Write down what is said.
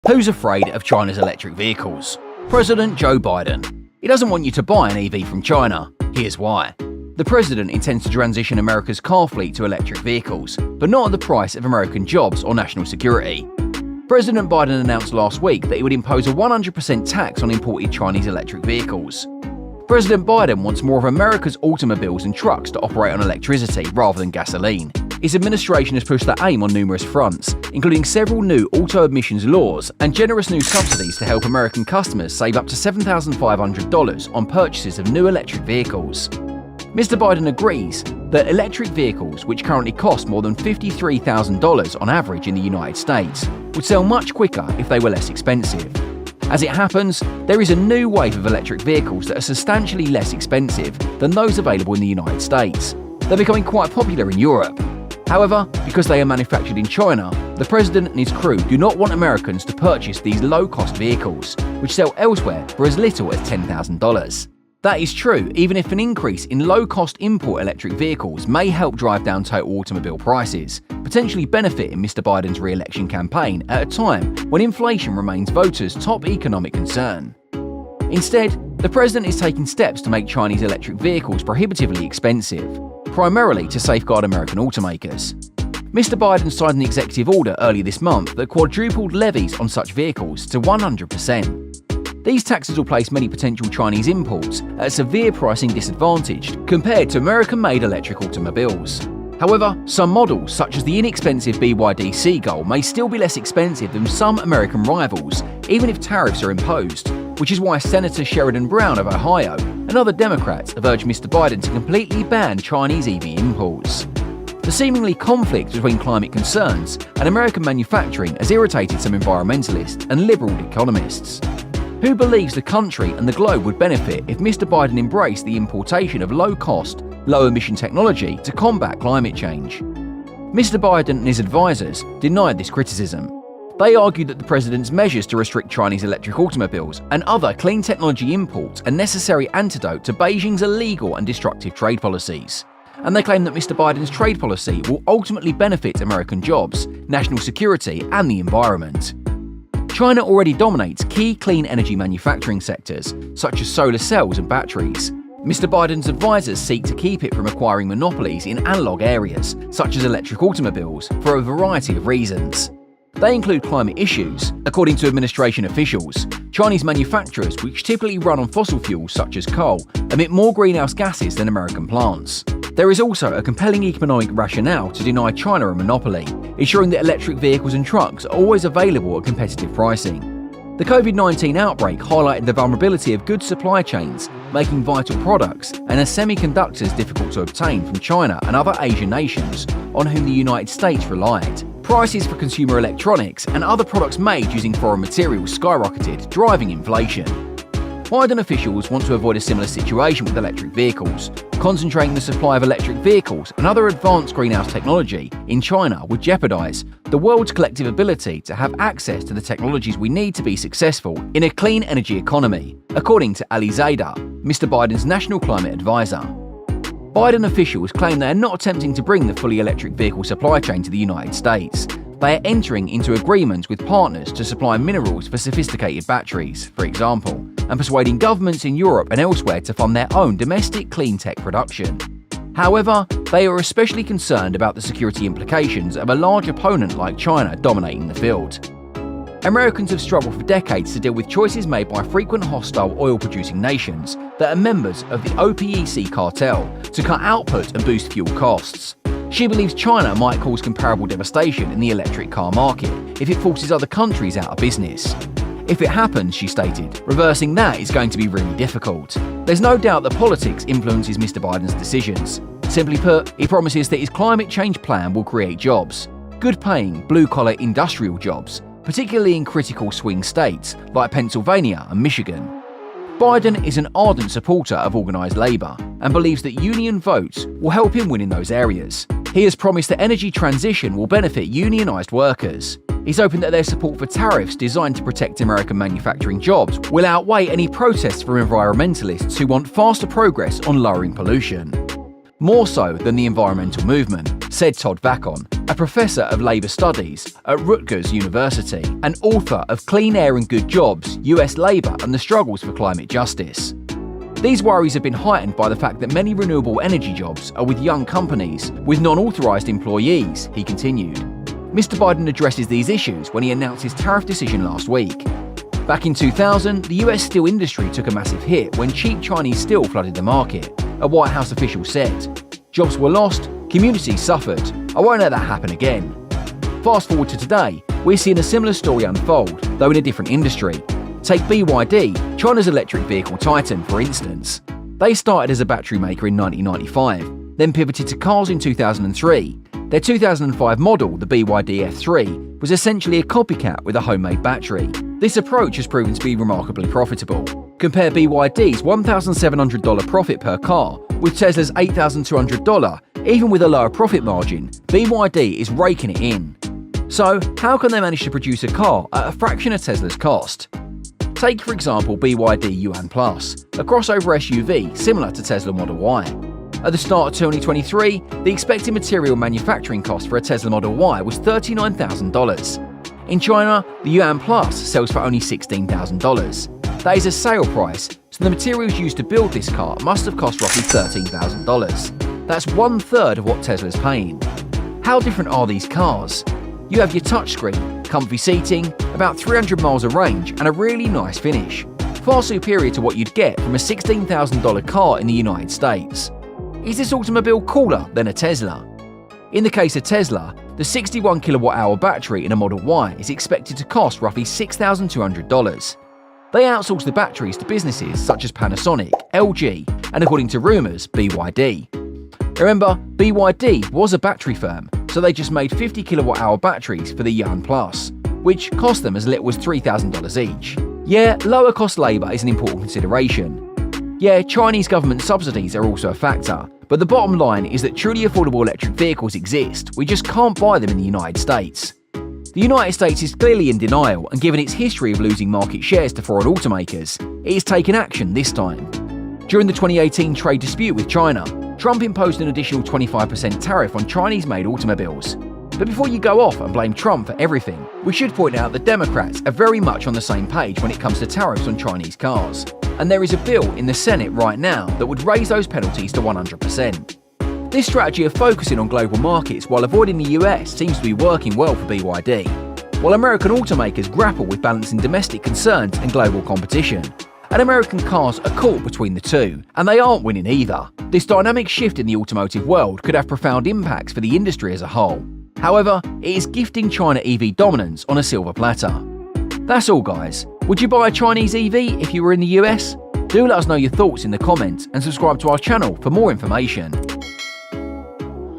Who's afraid of China's electric vehicles? President Joe Biden. He doesn't want you to buy an EV from China. Here's why. The president intends to transition America's car fleet to electric vehicles, but not at the price of American jobs or national security. President Biden announced last week that he would impose a 100% tax on imported Chinese electric vehicles. President Biden wants more of America's automobiles and trucks to operate on electricity rather than gasoline. His administration has pushed that aim on numerous fronts, including several new auto emissions laws and generous new subsidies to help American customers save up to $7,500 on purchases of new electric vehicles. Mr. Biden agrees that electric vehicles, which currently cost more than $53,000 on average in the United States, would sell much quicker if they were less expensive. As it happens, there is a new wave of electric vehicles that are substantially less expensive than those available in the United States. They're becoming quite popular in Europe. However, because they are manufactured in China, the president and his crew do not want Americans to purchase these low-cost vehicles, which sell elsewhere for as little as $10,000. That is true even if an increase in low-cost import electric vehicles may help drive down total automobile prices, potentially benefiting Mr. Biden's re-election campaign at a time when inflation remains voters' top economic concern. Instead, the president is taking steps to make Chinese electric vehicles prohibitively expensive, primarily to safeguard American automakers. Mr. Biden signed an executive order earlier this month that quadrupled levies on such vehicles to 100%. These taxes will place many potential Chinese imports at a severe pricing disadvantage compared to American-made electric automobiles. However, some models, such as the inexpensive BYD Seagull, may still be less expensive than some American rivals, even if tariffs are imposed, which is why Senator Sherrod Brown of Ohio and other Democrats have urged Mr. Biden to completely ban Chinese EV imports. The seemingly conflict between climate concerns and American manufacturing has irritated some environmentalists and liberal economists. Who believes the country and the globe would benefit if Mr. Biden embraced the importation of low-cost, low-emission technology to combat climate change? Mr. Biden and his advisors denied this criticism. They argued that the president's measures to restrict Chinese electric automobiles and other clean technology imports are necessary antidote to Beijing's illegal and destructive trade policies. And they claim that Mr. Biden's trade policy will ultimately benefit American jobs, national security, and the environment. China already dominates key clean energy manufacturing sectors, such as solar cells and batteries. Mr. Biden's advisors seek to keep it from acquiring monopolies in analog areas, such as electric automobiles, for a variety of reasons. They include climate issues. According to administration officials, Chinese manufacturers, which typically run on fossil fuels such as coal, emit more greenhouse gases than American plants. There is also a compelling economic rationale to deny China a monopoly, ensuring that electric vehicles and trucks are always available at competitive pricing. The COVID-19 outbreak highlighted the vulnerability of goods supply chains, making vital products and semiconductors difficult to obtain from China and other Asian nations on whom the United States relied. Prices for consumer electronics and other products made using foreign materials skyrocketed, driving inflation. Biden officials want to avoid a similar situation with electric vehicles. Concentrating the supply of electric vehicles and other advanced greenhouse technology in China would jeopardize the world's collective ability to have access to the technologies we need to be successful in a clean energy economy, according to Ali Zaida, Mr. Biden's national climate advisor. Biden officials claim they are not attempting to bring the fully electric vehicle supply chain to the United States. They are entering into agreements with partners to supply minerals for sophisticated batteries, for example, and persuading governments in Europe and elsewhere to fund their own domestic clean tech production. However, they are especially concerned about the security implications of a large opponent like China dominating the field. Americans have struggled for decades to deal with choices made by frequent hostile oil-producing nations that are members of the OPEC cartel to cut output and boost fuel costs. She believes China might cause comparable devastation in the electric car market if it forces other countries out of business. If it happens, she stated, reversing that is going to be really difficult. There's no doubt that politics influences Mr. Biden's decisions. Simply put, he promises that his climate change plan will create jobs, good-paying, blue-collar industrial jobs, particularly in critical swing states like Pennsylvania and Michigan. Biden is an ardent supporter of organised labour and believes that union votes will help him win in those areas. He has promised that energy transition will benefit unionised workers. He's hoping that their support for tariffs designed to protect American manufacturing jobs will outweigh any protests from environmentalists who want faster progress on lowering pollution. More so than the environmental movement, said Todd Vachon, a professor of labour studies at Rutgers University, and author of Clean Air and Good Jobs, US Labour and the Struggles for Climate Justice. These worries have been heightened by the fact that many renewable energy jobs are with young companies with non-authorised employees, he continued. Mr. Biden addresses these issues when he announced his tariff decision last week. Back in 2000, the US steel industry took a massive hit when cheap Chinese steel flooded the market, a White House official said. Jobs were lost, communities suffered. I won't let that happen again. Fast forward to today, we're seeing a similar story unfold, though in a different industry. Take BYD, China's electric vehicle titan, for instance. They started as a battery maker in 1995, then pivoted to cars in 2003. Their 2005 model, the BYD F3, was essentially a copycat with a homemade battery. This approach has proven to be remarkably profitable. Compare BYD's $1,700 profit per car with Tesla's $8,200. Even with a lower profit margin, BYD is raking it in. So, how can they manage to produce a car at a fraction of Tesla's cost? Take, for example, BYD Yuan Plus, a crossover SUV similar to Tesla Model Y. At the start of 2023, the expected material manufacturing cost for a Tesla Model Y was $39,000. In China, the Yuan Plus sells for only $16,000. That is a sale price, so the materials used to build this car must have cost roughly $13,000. That's 1/3 of what Tesla's paying. How different are these cars? You have your touchscreen, comfy seating, about 300 miles of range, and a really nice finish. Far superior to what you'd get from a $16,000 car in the United States. Is this automobile cooler than a Tesla? In the case of Tesla, the 61 kilowatt-hour battery in a Model Y is expected to cost roughly $6,200. They outsource the batteries to businesses such as Panasonic, LG, and according to rumours, BYD. Remember, BYD was a battery firm, so they just made 50 kilowatt-hour batteries for the Yuan Plus, which cost them as little as $3,000 each. Yeah, lower cost labour is an important consideration. Yeah, Chinese government subsidies are also a factor, but the bottom line is that truly affordable electric vehicles exist, we just can't buy them in the United States. The United States is clearly in denial, and given its history of losing market shares to foreign automakers, it has taken action this time. During the 2018 trade dispute with China, Trump imposed an additional 25% tariff on Chinese-made automobiles. But before you go off and blame Trump for everything, we should point out that Democrats are very much on the same page when it comes to tariffs on Chinese cars. And there is a bill in the Senate right now that would raise those penalties to 100%. This strategy of focusing on global markets while avoiding the US seems to be working well for BYD, while American automakers grapple with balancing domestic concerns and global competition. And American cars are caught between the two, and they aren't winning either. This dynamic shift in the automotive world could have profound impacts for the industry as a whole. However, it is gifting China EV dominance on a silver platter. That's all, guys. Would you buy a Chinese EV if you were in the US? Do let us know your thoughts in the comments and subscribe to our channel for more information.